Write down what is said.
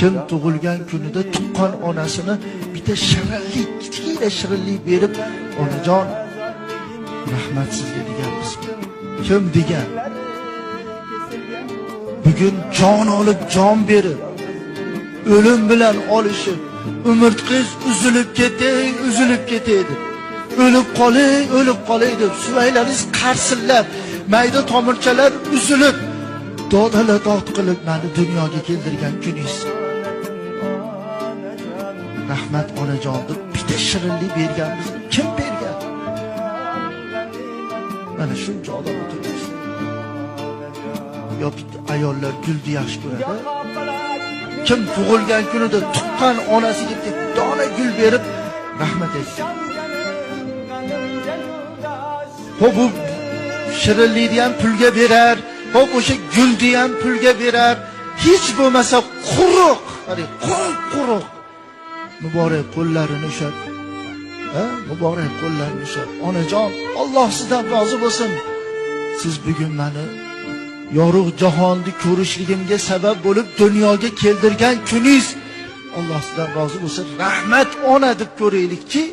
Kim tug'ilgan kunida tuqqan onasini bitta shirinlik, kichkina shirinlik berib, onajon rahmat sizga deganmiz. Kim degan? Bugun jon olib, jon berib, o'lim bilan olishib, umurtqiz uzilib ketaydi. O'lib qolay deb suvaylaringiz qarsillab, mayda tomirchalar uzilib, dodala-dod qilib meni dunyoga keltirgan kuningiz. Rahmat onajon deb bitta shirinlik berganmiz. Kim bergan? Mana shuncha odam o'tiribmiz. Yo bitta ayollar gulni yaxshi ko'radi. Kim tug'ilgan kunida tuqqan onasiga bitta dona gul berib rahmat aytsin. Bu shirinlikni ham pulga berar, o'sha gulni ham pulga berar. Hech bo'lmasa quruq, quruq. Muborak qo'llarini ushlab, muborak qo'llarini ushlab. Onajon, Alloh sizdan rozi bo'lsin. Siz bugun meni yorug' jahonni ko'rishligimga sabab bo'lib dunyoga keltirgan kuningiz. Alloh sizdan rozi bo'lsin. Rahmat ona deb ko'raylikki.